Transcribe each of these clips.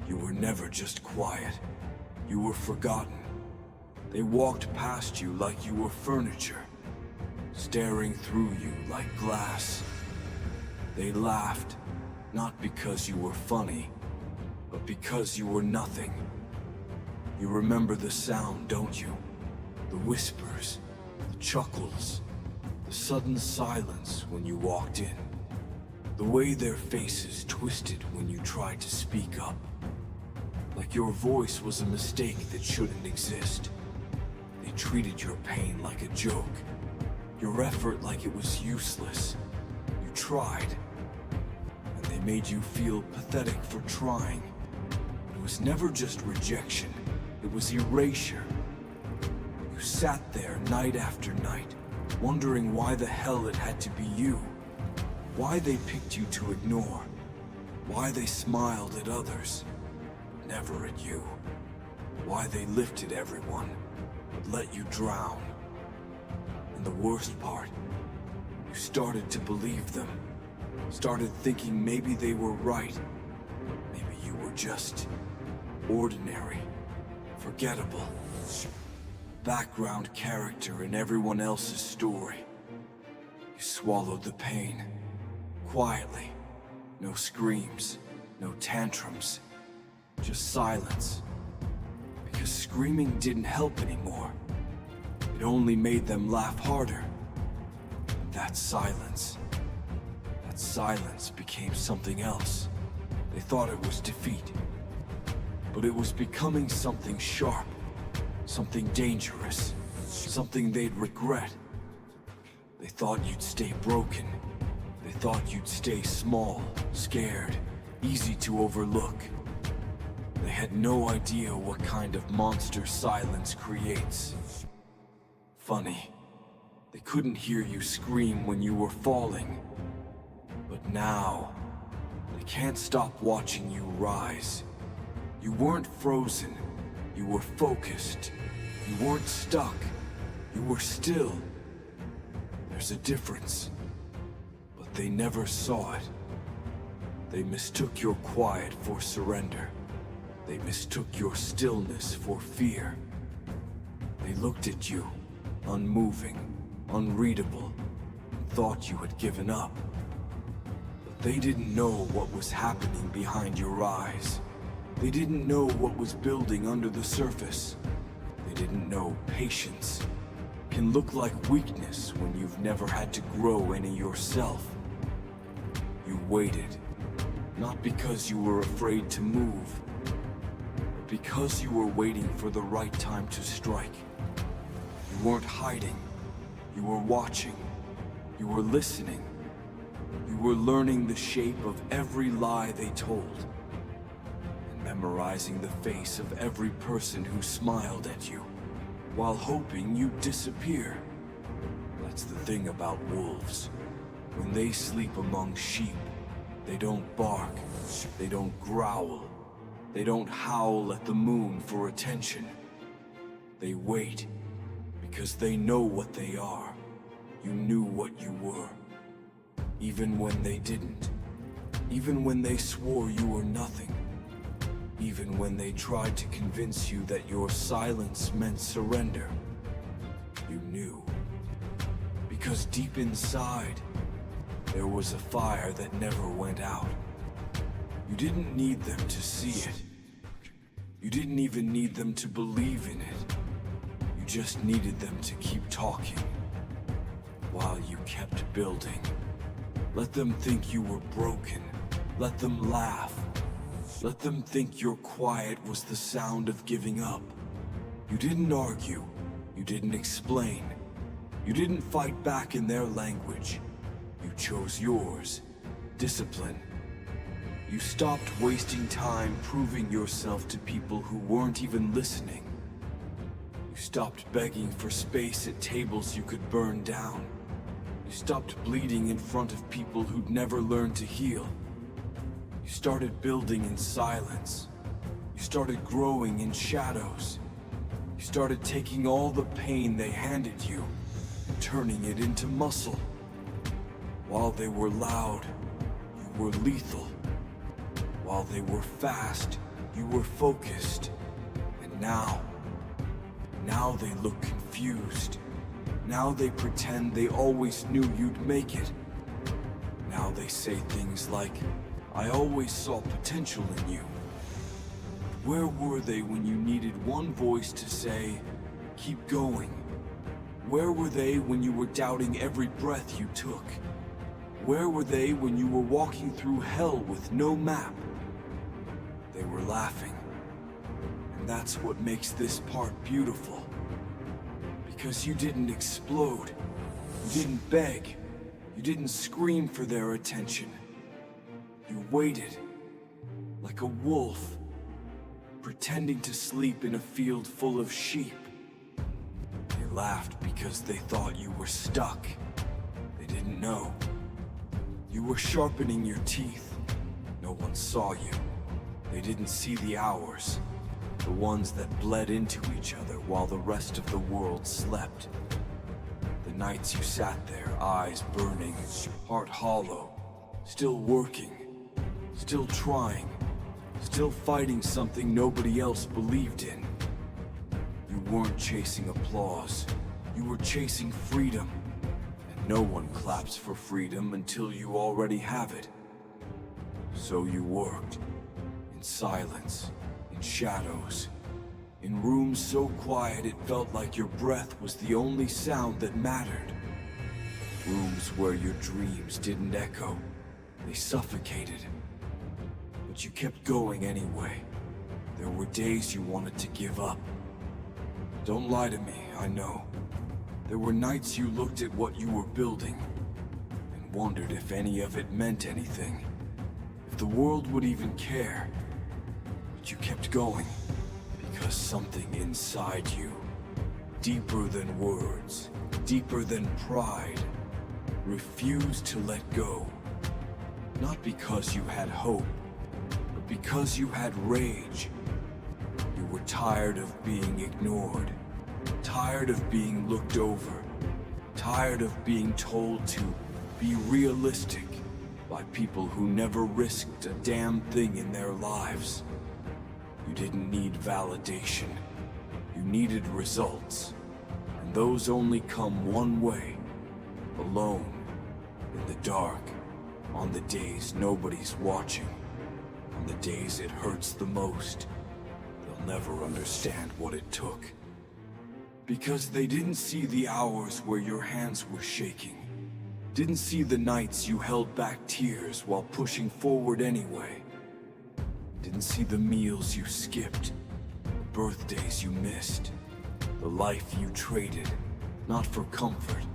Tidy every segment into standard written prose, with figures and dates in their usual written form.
You were never just quiet. You were forgotten. They walked past you like you were furniture, staring through you like glass. They laughed, not because you were funny, but because you were nothing. You remember the sound, don't you? The whispers, the chuckles, the sudden silence when you walked in. The way their faces twisted when you tried to speak up. Like your voice was a mistake that shouldn't exist. They treated your pain like a joke, your effort like it was useless. You tried, and they made you feel pathetic for trying. It was never just rejection, it was erasure. You sat there night after night, wondering why the hell it had to be you. Why they picked you to ignore. Why they smiled at others, but never at you. Why they lifted everyone, but let you drown. And the worst part, you started to believe them. Started thinking maybe they were right. Maybe you were just ordinary, forgettable, background character in everyone else's story. You swallowed the pain, quietly. No screams, no tantrums, just silence. Because screaming didn't help anymore. It only made them laugh harder. That silence became something else. They thought it was defeat. But it was becoming something sharp, something dangerous, something they'd regret. They thought you'd stay broken. They thought you'd stay small, scared, easy to overlook. They had no idea what kind of monster silence creates. Funny, they couldn't hear you scream when you were falling. But now, they can't stop watching you rise. You weren't frozen, you were focused. You weren't stuck, you were still. There's a difference. But they never saw it. They mistook your quiet for surrender. They mistook your stillness for fear. They looked at you, unmoving, unreadable, and thought you had given up. But they didn't know what was happening behind your eyes. They didn't know what was building under the surface. They didn't know patience can look like weakness when you've never had to grow any yourself. You waited, not because you were afraid to move, but because you were waiting for the right time to strike. You weren't hiding, you were watching, you were listening, you were learning the shape of every lie they told, and memorizing the face of every person who smiled at you, while hoping you'd disappear. That's the thing about wolves. When they sleep among sheep, they don't bark, they don't growl, they don't howl at the moon for attention. They wait, because they know what they are. You knew what you were. Even when they didn't. Even when they swore you were nothing. Even when they tried to convince you that your silence meant surrender. You knew. Because deep inside, there was a fire that never went out. You didn't need them to see it. You didn't even need them to believe in it. You just needed them to keep talking. While you kept building. Let them think you were broken. Let them laugh. Let them think your quiet was the sound of giving up. You didn't argue. You didn't explain. You didn't fight back in their language. You chose yours. Discipline. You stopped wasting time proving yourself to people who weren't even listening. You stopped begging for space at tables you could burn down. You stopped bleeding in front of people who'd never learned to heal. You started building in silence. You started growing in shadows. You started taking all the pain they handed you and turning it into muscle. While they were loud, you were lethal. While they were fast, You were focused. And now they look confused. Now they pretend they always knew you'd make it. Now they say things like, I always saw potential in you. Where were they when you needed one voice to say, keep going? Where were they when you were doubting every breath you took? Where were they when you were walking through hell with no map? They were laughing. And that's what makes this part beautiful. Because you didn't explode. You didn't beg. You didn't scream for their attention. You waited, like a wolf, pretending to sleep in a field full of sheep. They laughed because they thought you were stuck. They didn't know. You were sharpening your teeth. No one saw you. They didn't see the hours, the ones that bled into each other while the rest of the world slept. The nights you sat there, eyes burning, heart hollow, still working, still trying, still fighting something nobody else believed in. You weren't chasing applause. You were chasing freedom. And no one claps for freedom until you already have it. So you worked. In silence. In shadows. In rooms so quiet it felt like your breath was the only sound that mattered. Rooms where your dreams didn't echo. They suffocated. But you kept going anyway. There were days you wanted to give up. Don't lie to me, I know. There were nights you looked at what you were building and wondered if any of it meant anything. If the world would even care. But you kept going because something inside you, deeper than words, deeper than pride, refused to let go. Not because you had hope, but because you had rage. You were tired of being ignored, tired of being looked over, tired of being told to be realistic by people who never risked a damn thing in their lives. You didn't need validation. You needed results. And those only come one way. Alone. In the dark. On the days nobody's watching. On the days it hurts the most. They'll never understand what it took. Because they didn't see the hours where your hands were shaking. Didn't see the nights you held back tears while pushing forward anyway. Didn't see the meals you skipped, the birthdays you missed, the life you traded, not for comfort,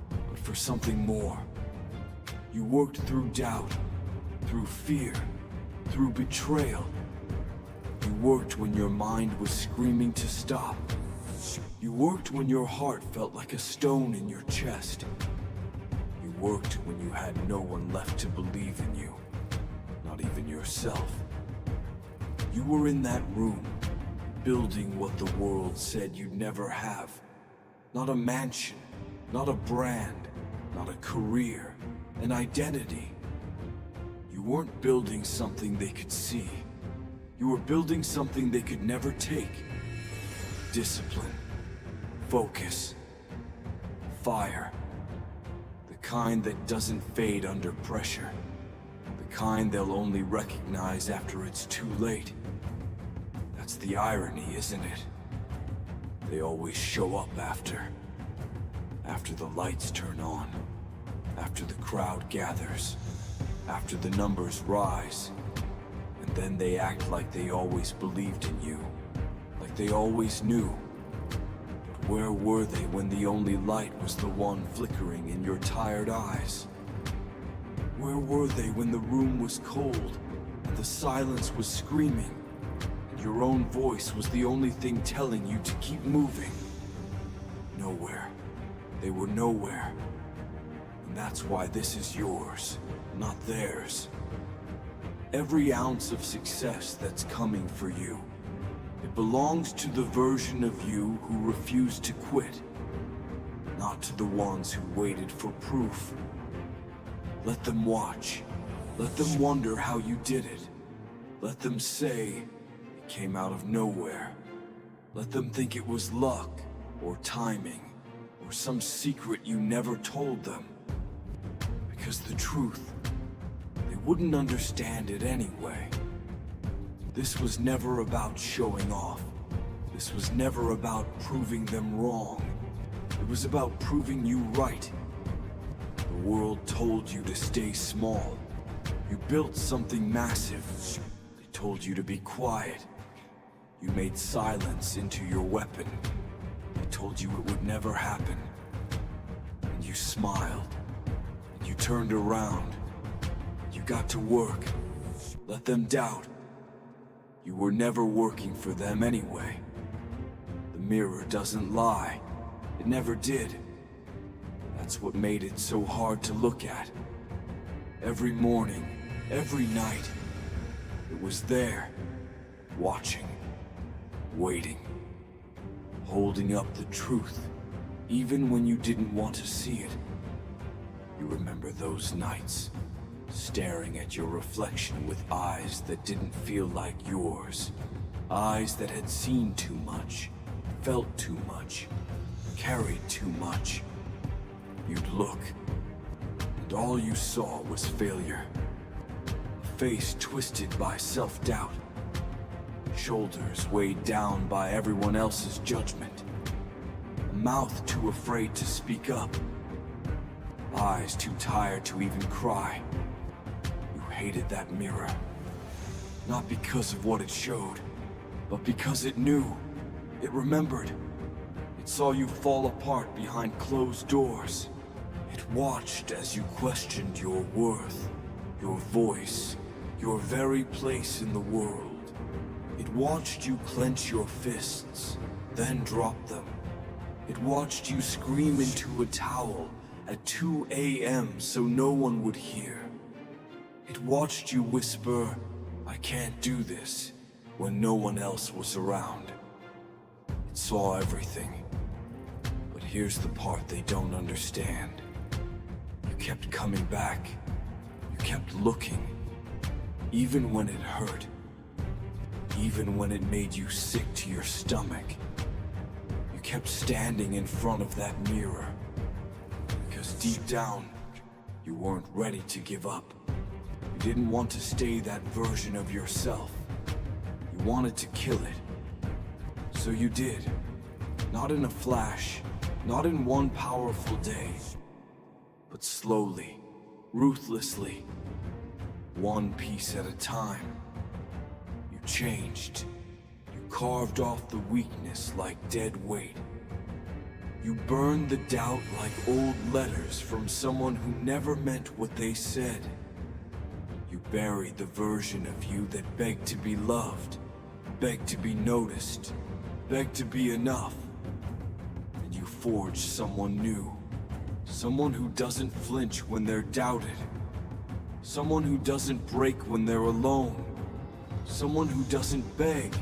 but for something more. You worked through doubt, through fear, through betrayal. You worked when your mind was screaming to stop. You worked when your heart felt like a stone in your chest. You worked when you had no one left to believe in you, not even yourself. You were in that room, building what the world said you'd never have. Not a mansion, not a brand, not a career, an identity. You weren't building something they could see. You were building something they could never take. Discipline, focus, fire. The kind that doesn't fade under pressure. The kind they'll only recognize after it's too late. That's the irony, isn't it? They always show up after the lights turn on, after the crowd gathers, after the numbers rise, and then they act like they always believed in you, like they always knew. But where were they when the only light was the one flickering in your tired eyes? Where were they when the room was cold and the silence was screaming? Your own voice was the only thing telling you to keep moving. Nowhere. They were nowhere. And that's why this is yours, not theirs. Every ounce of success that's coming for you, it belongs to the version of you who refused to quit, not to the ones who waited for proof. Let them watch. Let them wonder how you did it. Let them say, came out of nowhere. Let them think it was luck, or timing, or some secret you never told them. Because the truth, they wouldn't understand it anyway. This was never about showing off. This was never about proving them wrong. It was about proving you right. The world told you to stay small. You built something massive. They told you to be quiet. You made silence into your weapon. They told you it would never happen. And you smiled. And you turned around. You got to work. Let them doubt. You were never working for them anyway. The mirror doesn't lie. It never did. That's what made it so hard to look at. Every morning, every night, it was there, watching, waiting, holding up the truth, even when you didn't want to see it. You remember those nights, staring at your reflection with eyes that didn't feel like yours, eyes that had seen too much, felt too much, carried too much. You'd look, and all you saw was failure. A face twisted by self-doubt. Shoulders weighed down by everyone else's judgment. A mouth too afraid to speak up. Eyes too tired to even cry. You hated that mirror. Not because of what it showed, but because it knew. It remembered. It saw you fall apart behind closed doors. It watched as you questioned your worth, your voice, your very place in the world. It watched you clench your fists, then drop them. It watched you scream into a towel at 2 a.m. so no one would hear. It watched you whisper, "I can't do this," when no one else was around. It saw everything. But here's the part they don't understand. You kept coming back. You kept looking. Even when it hurt. Even when it made you sick to your stomach. You kept standing in front of that mirror. Because deep down, you weren't ready to give up. You didn't want to stay that version of yourself. You wanted to kill it. So you did. Not in a flash, not in one powerful day, but slowly, ruthlessly, one piece at a time. You changed. You carved off the weakness like dead weight. You burned the doubt like old letters from someone who never meant what they said. You buried the version of you that begged to be loved, begged to be noticed, begged to be enough. And you forged someone new. Someone who doesn't flinch when they're doubted. Someone who doesn't break when they're alone. Someone who doesn't beg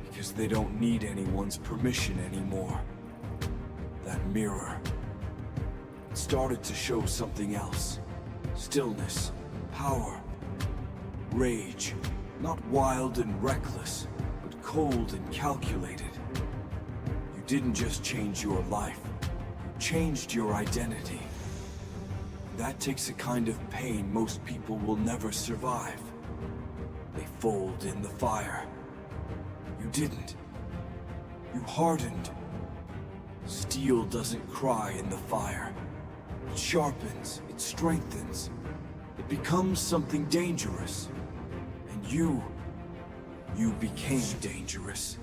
because they don't need anyone's permission anymore. That mirror, it started to show something else. Stillness, power, rage. Not wild and reckless, but cold and calculated. You didn't just change your life. You changed your identity. That takes a kind of pain most people will never survive. They fold in the fire. You didn't. You hardened. Steel doesn't cry in the fire. It sharpens, it strengthens. It becomes something dangerous. And you became dangerous.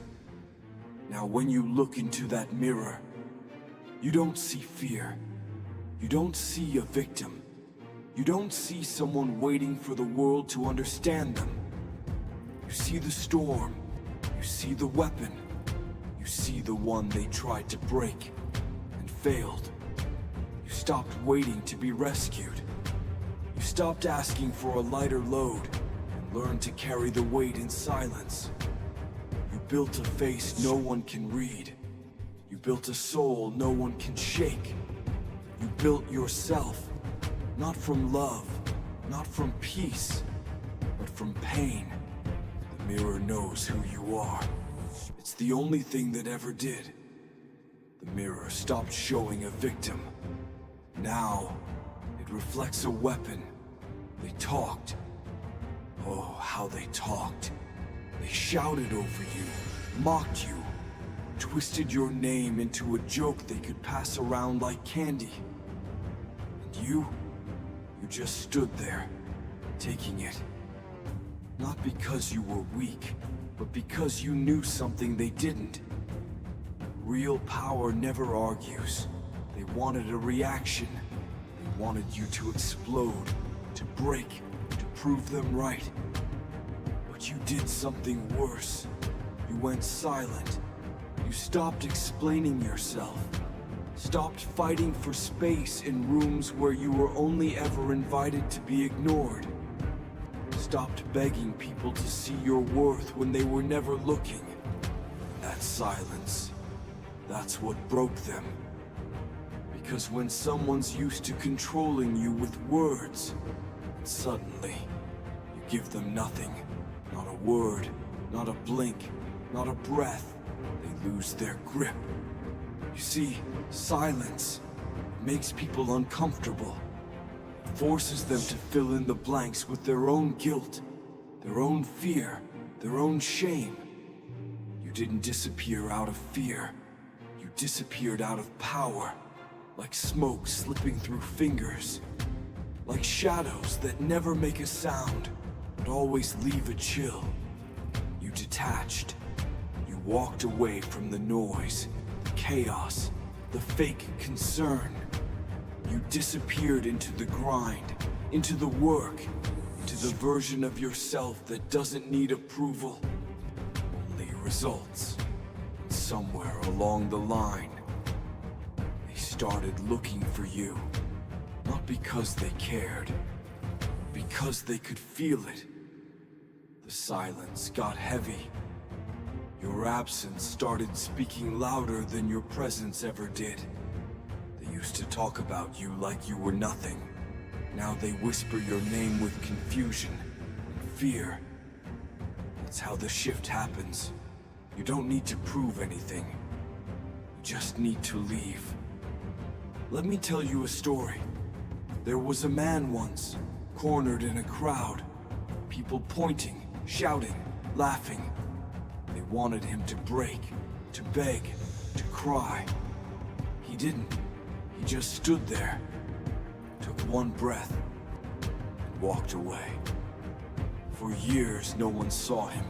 Now when you look into that mirror, you don't see fear. You don't see a victim. You don't see someone waiting for the world to understand them. You see the storm. You see the weapon. You see the one they tried to break and failed. You stopped waiting to be rescued. You stopped asking for a lighter load and learned to carry the weight in silence. You built a face no one can read. You built a soul no one can shake. You built yourself, not from love, not from peace, but from pain. The mirror knows who you are. It's the only thing that ever did. The mirror stopped showing a victim. Now, it reflects a weapon. They talked. Oh, how they talked. They shouted over you, mocked you, twisted your name into a joke they could pass around like candy. And you just stood there, taking it. Not because you were weak, but because you knew something they didn't. Real power never argues. They wanted a reaction. They wanted you to explode, to break, to prove them right. But you did something worse. You went silent. You stopped explaining yourself. Stopped fighting for space in rooms where you were only ever invited to be ignored. Stopped begging people to see your worth when they were never looking. That silence, that's what broke them. Because when someone's used to controlling you with words, and suddenly, you give them nothing. Not a word, not a blink, not a breath. They lose their grip. You see, silence makes people uncomfortable. Forces them to fill in the blanks with their own guilt, their own fear, their own shame. You didn't disappear out of fear. You disappeared out of power, like smoke slipping through fingers, like shadows that never make a sound, but always leave a chill. You detached. You walked away from the noise, the chaos, the fake concern. You disappeared into the grind, into the work, into the version of yourself that doesn't need approval, only results. And somewhere along the line, they started looking for you. Not because they cared, because they could feel it. The silence got heavy. Your absence started speaking louder than your presence ever did. They used to talk about you like you were nothing. Now they whisper your name with confusion and fear. That's how the shift happens. You don't need to prove anything. You just need to leave. Let me tell you a story. There was a man once, cornered in a crowd. People pointing, shouting, laughing. They wanted him to break, to beg, to cry. He didn't. He just stood there, took one breath, and walked away. For years, no one saw him.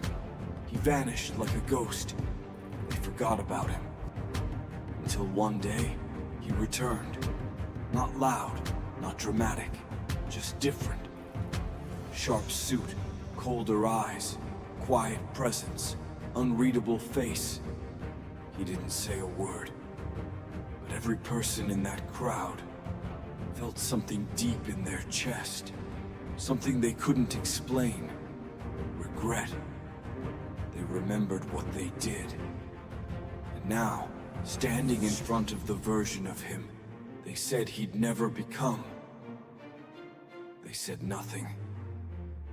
He vanished like a ghost. They forgot about him. Until one day, he returned. Not loud, not dramatic, just different. Sharp suit, colder eyes, quiet presence, unreadable face. He didn't say a word. But every person in that crowd felt something deep in their chest. Something they couldn't explain. Regret. They remembered what they did. And now, standing in front of the version of him they said he'd never become, they said nothing.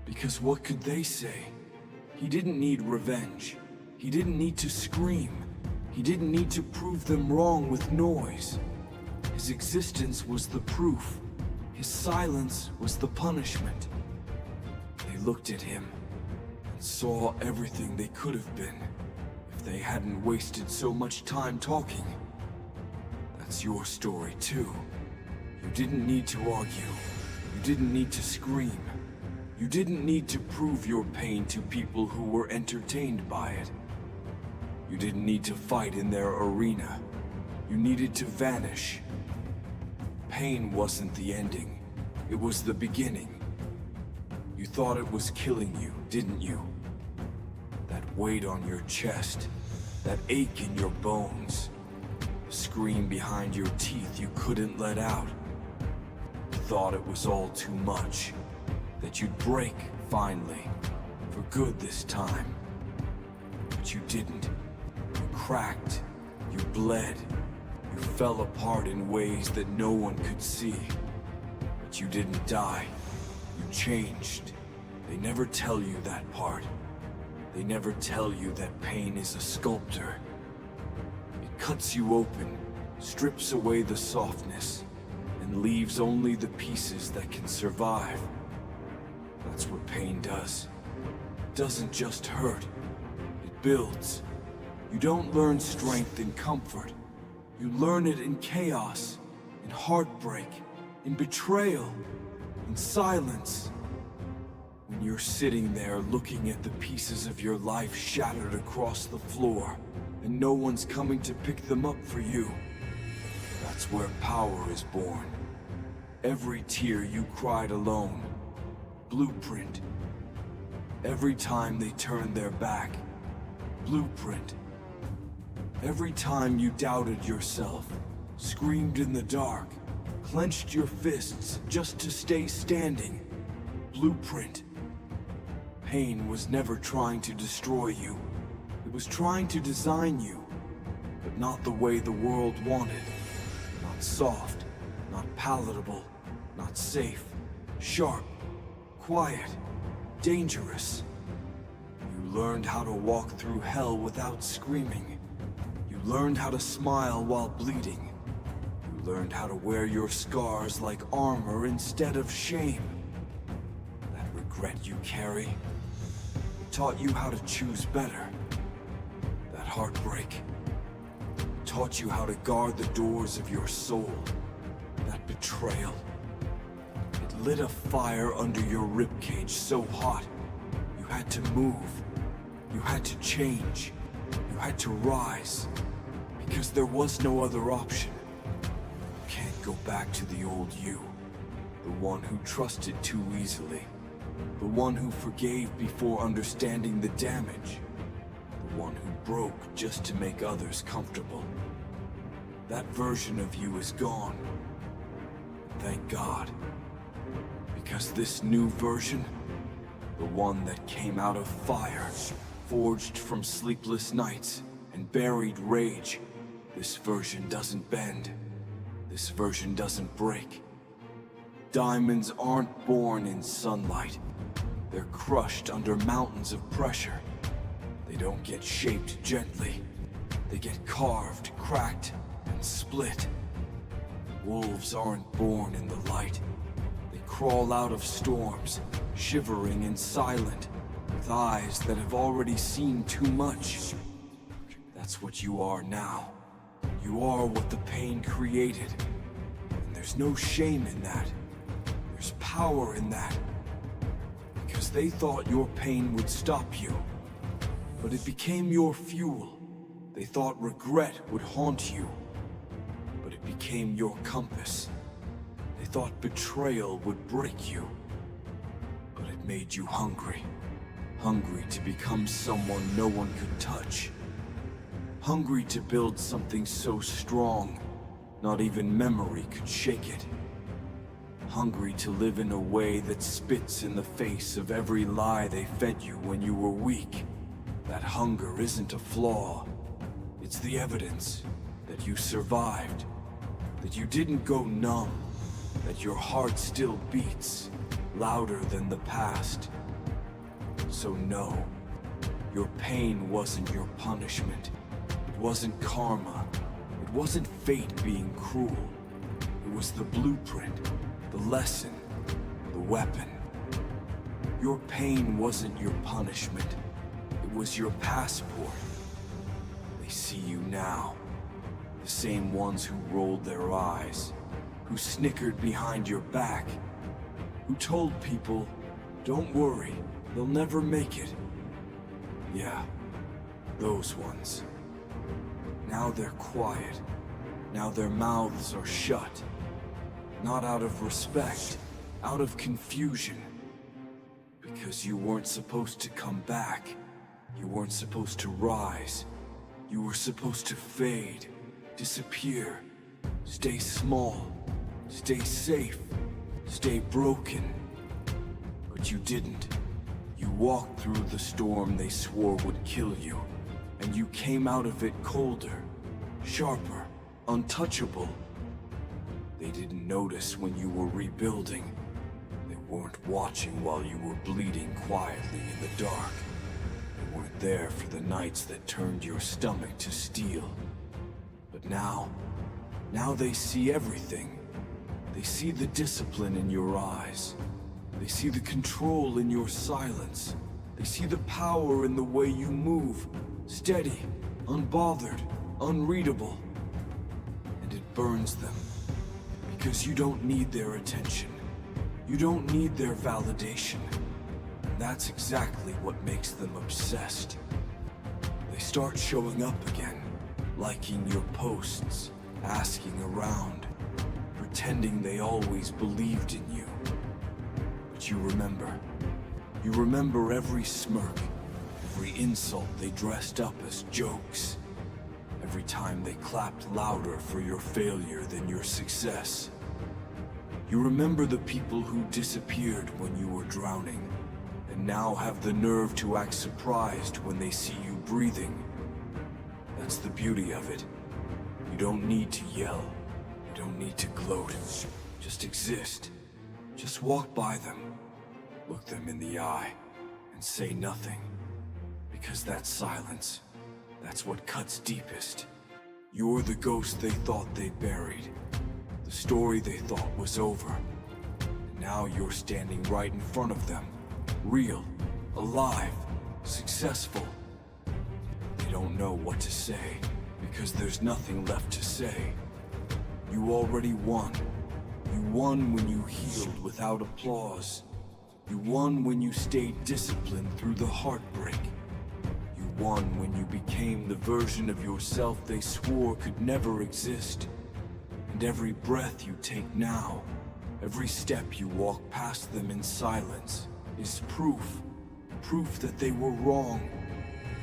Because what could they say? He didn't need revenge. He didn't need to scream. He didn't need to prove them wrong with noise. His existence was the proof. His silence was the punishment. They looked at him and saw everything they could have been if they hadn't wasted so much time talking. That's your story too. You didn't need to argue. You didn't need to scream. You didn't need to prove your pain to people who were entertained by it. You didn't need to fight in their arena. You needed to vanish. Pain wasn't the ending. It was the beginning. You thought it was killing you, didn't you? That weight on your chest, that ache in your bones, the scream behind your teeth you couldn't let out. You thought it was all too much, that you'd break, finally, for good this time. But you didn't. You cracked, you bled, you fell apart in ways that no one could see. But you didn't die. You changed. They never tell you that part. They never tell you that pain is a sculptor. It cuts you open, strips away the softness, and leaves only the pieces that can survive. That's what pain does. It doesn't just hurt, it builds. You don't learn strength in comfort. You learn it in chaos, in heartbreak, in betrayal, in silence. When you're sitting there looking at the pieces of your life shattered across the floor, and no one's coming to pick them up for you, that's where power is born. Every tear you cried alone, blueprint. Every time they turned their back, blueprint. Every time you doubted yourself, screamed in the dark, clenched your fists just to stay standing, blueprint. Pain was never trying to destroy you. It was trying to design you, but not the way the world wanted. Not soft, not palatable, not safe, sharp, quiet, dangerous. You learned how to walk through hell without screaming. You learned how to smile while bleeding. You learned how to wear your scars like armor instead of shame. That regret you carry, it taught you how to choose better. That heartbreak taught you how to guard the doors of your soul. That betrayal, it lit a fire under your ribcage so hot, you had to move. You had to change. You had to rise. Because there was no other option. You can't go back to the old you. The one who trusted too easily. The one who forgave before understanding the damage. The one who broke just to make others comfortable. That version of you is gone. Thank God. Because this new version, the one that came out of fire, forged from sleepless nights and buried rage, this version doesn't bend. This version doesn't break. Diamonds aren't born in sunlight. They're crushed under mountains of pressure. They don't get shaped gently. They get carved, cracked, and split. Wolves aren't born in the light. They crawl out of storms, shivering and silent, with eyes that have already seen too much. That's what you are now. You are what the pain created. And there's no shame in that. There's power in that. Because they thought your pain would stop you. But it became your fuel. They thought regret would haunt you. But it became your compass. They thought betrayal would break you. But it made you hungry. Hungry to become someone no one could touch. Hungry to build something so strong, not even memory could shake it. Hungry to live in a way that spits in the face of every lie they fed you when you were weak. That hunger isn't a flaw. It's the evidence that you survived, that you didn't go numb, that your heart still beats, louder than the past. So no, your pain wasn't your punishment. It wasn't karma. It wasn't fate being cruel. It was the blueprint, the lesson, the weapon. Your pain wasn't your punishment. It was your passport. They see you now. The same ones who rolled their eyes, who snickered behind your back, who told people, don't worry, they'll never make it. Yeah, those ones. Now they're quiet. Now their mouths are shut. Not out of respect, out of confusion. Because you weren't supposed to come back. You weren't supposed to rise. You were supposed to fade, disappear, stay small, stay safe, stay broken. But you didn't. You walked through the storm they swore would kill you, and you came out of it colder, sharper, untouchable. They didn't notice when you were rebuilding. They weren't watching while you were bleeding quietly in the dark. They weren't there for the nights that turned your stomach to steel. But now they see everything. They see the discipline in your eyes. They see the control in your silence. They see the power in the way you move, steady, unbothered, unreadable. And it burns them, because you don't need their attention. You don't need their validation. And that's exactly what makes them obsessed. They start showing up again, liking your posts, asking around, pretending they always believed in you. But you remember every smirk, every insult they dressed up as jokes, every time they clapped louder for your failure than your success. You remember the people who disappeared when you were drowning, and now have the nerve to act surprised when they see you breathing. That's the beauty of it. You don't need to yell. You don't need to gloat. Just exist. Just walk by them. Look them in the eye and say nothing. Because that silence, that's what cuts deepest. You're the ghost they thought they buried. The story they thought was over. And now you're standing right in front of them. Real, alive, successful. They don't know what to say, because there's nothing left to say. You already won. You won when you healed without applause. You won when you stayed disciplined through the heartbreak. You won when you became the version of yourself they swore could never exist. And every breath you take now, every step you walk past them in silence, is proof that they were wrong.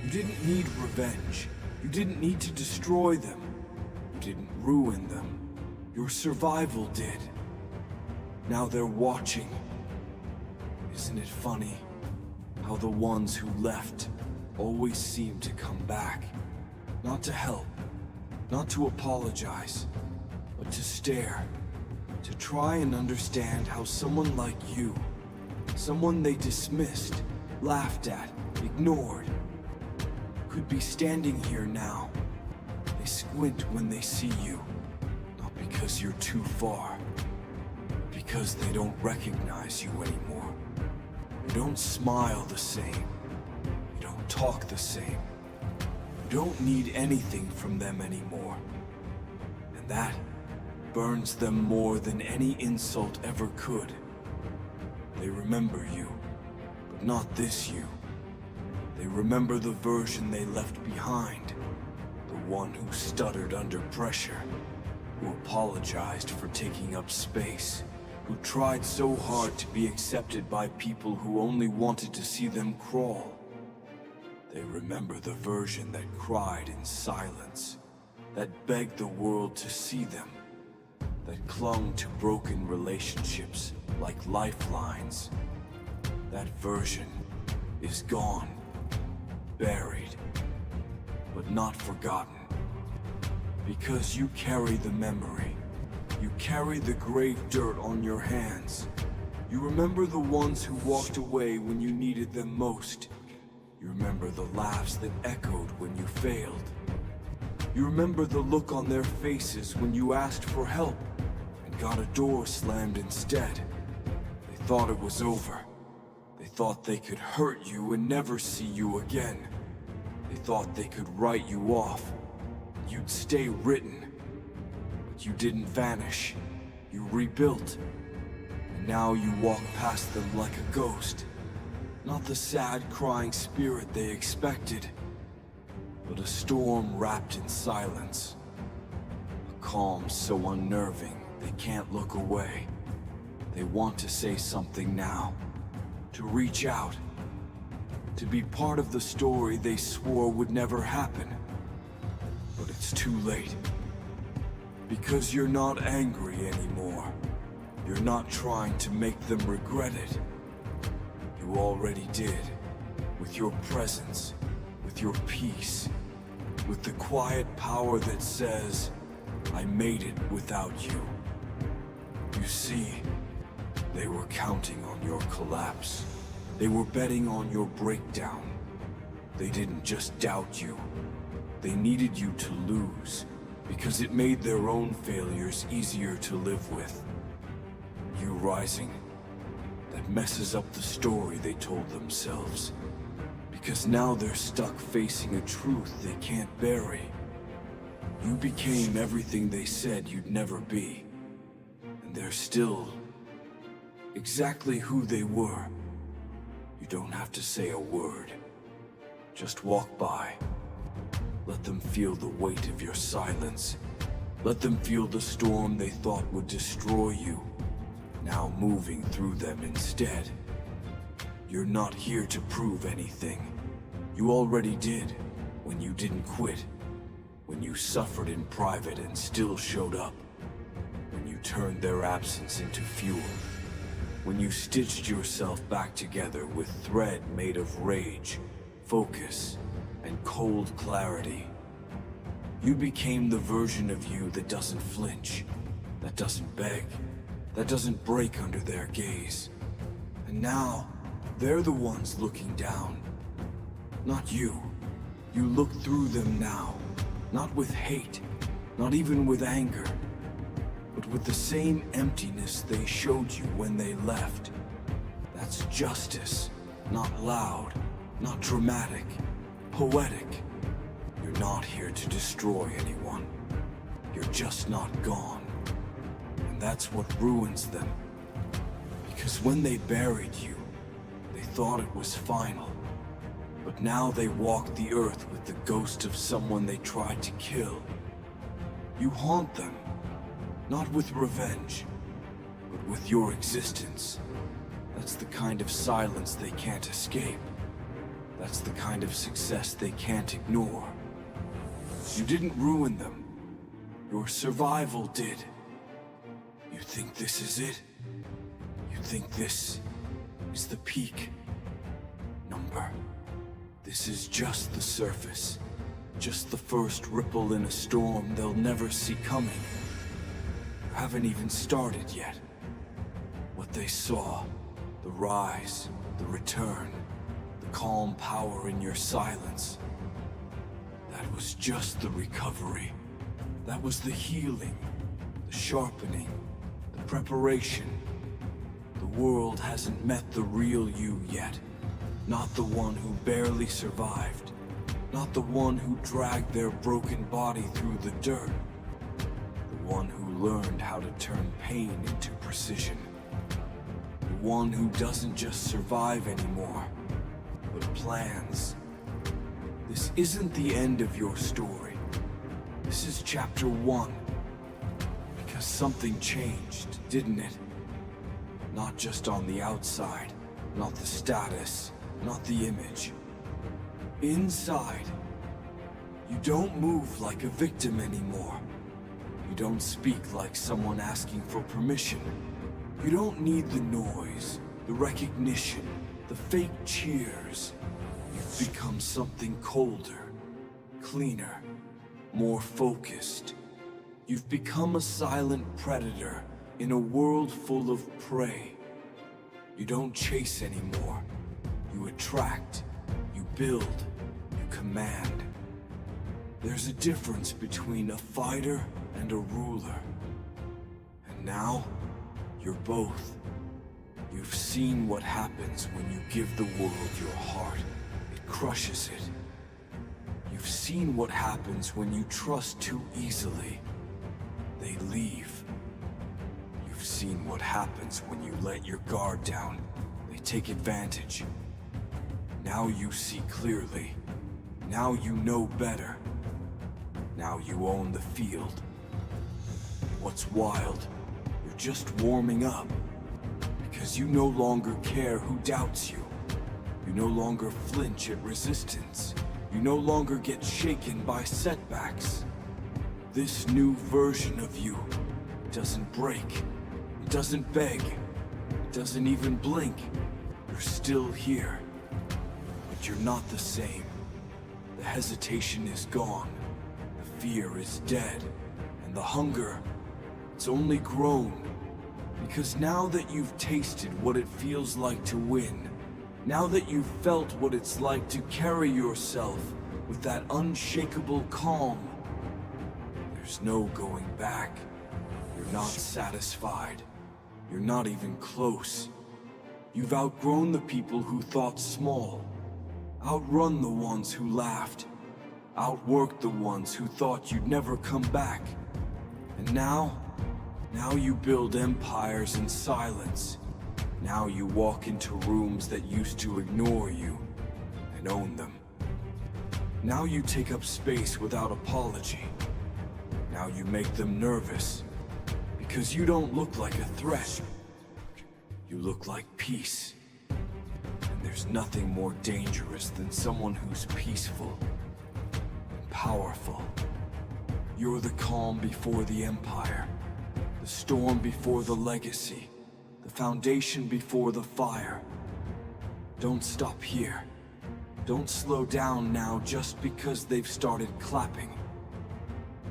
You didn't need revenge. You didn't need to destroy them. You didn't ruin them. Your survival did. Now they're watching. Isn't it funny how the ones who left always seem to come back? Not to help, not to apologize, but to stare, to try and understand how someone like you, someone they dismissed, laughed at, ignored, could be standing here now. They squint when they see you, not because you're too far, but because they don't recognize you anymore. You don't smile the same. You don't talk the same. You don't need anything from them anymore. And that burns them more than any insult ever could. They remember you, but not this you. They remember the version they left behind, the one who stuttered under pressure, who apologized for taking up space, who tried so hard to be accepted by people who only wanted to see them crawl. They remember the version that cried in silence, that begged the world to see them, that clung to broken relationships like lifelines. That version is gone, buried, but not forgotten. Because you carry the memory. You carry the grave dirt on your hands. You remember the ones who walked away when you needed them most. You remember the laughs that echoed when you failed. You remember the look on their faces when you asked for help and got a door slammed instead. They thought it was over. They thought they could hurt you and never see you again. They thought they could write you off. You'd stay written. But you didn't vanish. You rebuilt. And now you walk past them like a ghost. Not the sad, crying spirit they expected, but a storm wrapped in silence. A calm so unnerving they can't look away. They want to say something now. To reach out. To be part of the story they swore would never happen. But it's too late. Because you're not angry anymore. You're not trying to make them regret it. You already did. With your presence. With your peace. With the quiet power that says, I made it without you. You see, they were counting on your collapse. They were betting on your breakdown. They didn't just doubt you. They needed you to lose, because it made their own failures easier to live with. You rising, that messes up the story they told themselves. Because now they're stuck facing a truth they can't bury. You became everything they said you'd never be. And they're still exactly who they were. You don't have to say a word. Just walk by. Let them feel the weight of your silence. Let them feel the storm they thought would destroy you, now moving through them instead. You're not here to prove anything. You already did, when you didn't quit. When you suffered in private and still showed up. When you turned their absence into fuel. When you stitched yourself back together with thread made of rage, focus, and cold clarity. You became the version of you that doesn't flinch, that doesn't beg, that doesn't break under their gaze. And now, they're the ones looking down. Not you. You look through them now, not with hate, not even with anger, but with the same emptiness they showed you when they left. That's justice, not loud, not dramatic, poetic. You're not here to destroy anyone. You're just not gone. And that's what ruins them. Because when they buried you, they thought it was final. But now they walk the earth with the ghost of someone they tried to kill. You haunt them, not with revenge, but with your existence. That's the kind of silence they can't escape. That's the kind of success they can't ignore. You didn't ruin them. Your survival did. You think this is it? You think this is the peak number? This is just the surface. Just the first ripple in a storm they'll never see coming. You haven't even started yet. What they saw, the rise, the return, the calm power in your silence. That was just the recovery. That was the healing, the sharpening, the preparation. The world hasn't met the real you yet. Not the one who barely survived. Not the one who dragged their broken body through the dirt. The one who learned how to turn pain into precision. The one who doesn't just survive anymore, but plans. This isn't the end of your story. This is chapter 1. Because something changed, didn't it? Not just on the outside, not the status, not the image. Inside, you don't move like a victim anymore. You don't speak like someone asking for permission. You don't need the noise, the recognition, the fake cheers. You've become something colder, cleaner, more focused. You've become a silent predator in a world full of prey. You don't chase anymore. You attract, you build, you command. There's a difference between a fighter and a ruler. And now, you're both. You've seen what happens when you give the world your heart. It crushes it. You've seen what happens when you trust too easily. They leave. You've seen what happens when you let your guard down. They take advantage. Now you see clearly. Now you know better. Now you own the field. What's wild? You're just warming up. Because you no longer care who doubts you. You no longer flinch at resistance. You no longer get shaken by setbacks. This new version of you doesn't break. It doesn't beg. It doesn't even blink. You're still here. But you're not the same. The hesitation is gone. The fear is dead. And the hunger, it's only grown. Because now that you've tasted what it feels like to win, Now that you've felt what it's like to carry yourself with that unshakable calm, there's no going back. You're not satisfied. You're not even close. You've outgrown the people who thought small, outrun the ones who laughed, outworked the ones who thought you'd never come back. And now you build empires in silence. Now you walk into rooms that used to ignore you and own them. Now you take up space without apology. Now you make them nervous because you don't look like a threat. You look like peace. And there's nothing more dangerous than someone who's peaceful and powerful. You're the calm before the empire, the storm before the legacy, the foundation before the fire. Don't stop here. Don't slow down now just because they've started clapping.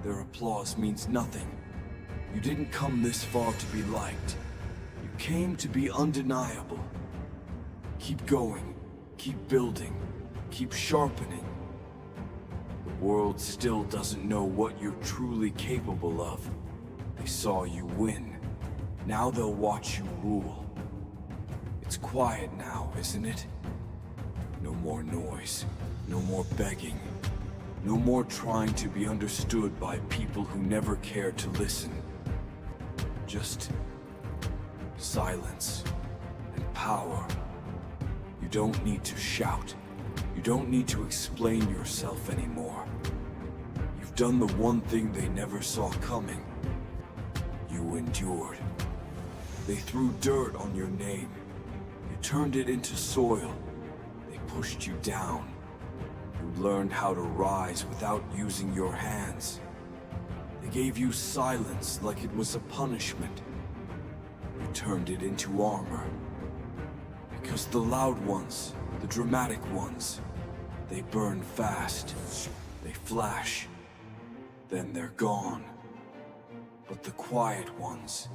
Their applause means nothing. You didn't come this far to be liked. You came to be undeniable. Keep going, keep building, keep sharpening. The world still doesn't know what you're truly capable of. They saw you win. Now they'll watch you rule. It's quiet now, isn't it? No more noise, no more begging, no more trying to be understood by people who never cared to listen. Just silence and power. You don't need to shout. You don't need to explain yourself anymore. You've done the one thing they never saw coming. You endured. They threw dirt on your name. You turned it into soil. They pushed you down. You learned how to rise without using your hands. They gave you silence like it was a punishment. You turned it into armor. Because the loud ones, the dramatic ones, they burn fast. They flash. Then they're gone. But the quiet ones,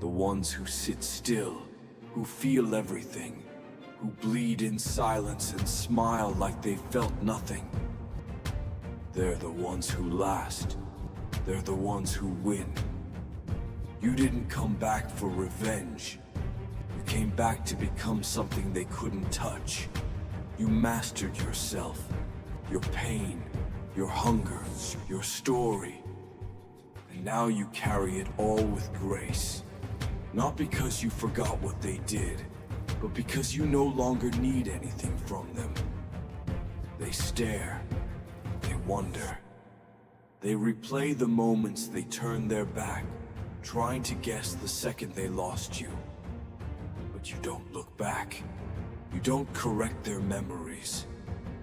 the ones who sit still, who feel everything, who bleed in silence and smile like they felt nothing, they're the ones who last. They're the ones who win. You didn't come back for revenge. You came back to become something they couldn't touch. You mastered yourself, your pain, your hunger, your story. And now you carry it all with grace. Not because you forgot what they did, but because you no longer need anything from them. They stare. They wonder. They replay the moments they turned their back, trying to guess the second they lost you. But you don't look back. You don't correct their memories.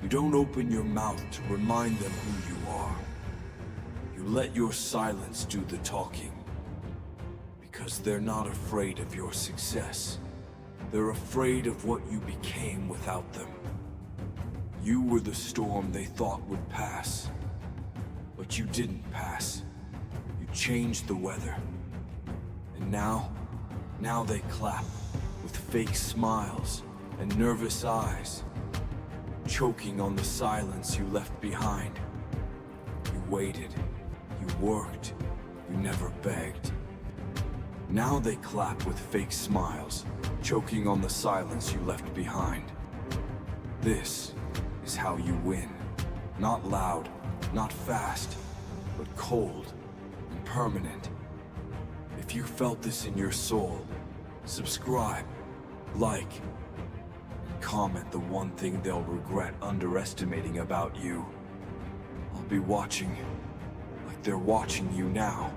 You don't open your mouth to remind them who you are. You let your silence do the talking. Because they're not afraid of your success. They're afraid of what you became without them. You were the storm they thought would pass. But you didn't pass. You changed the weather. And now they clap with fake smiles and nervous eyes, choking on the silence you left behind. You waited, you worked, you never begged. Now they clap with fake smiles, choking on the silence you left behind. This is how you win. Not loud, not fast, but cold and permanent. If you felt this in your soul, subscribe, like, and comment the one thing they'll regret underestimating about you. I'll be watching, like they're watching you now.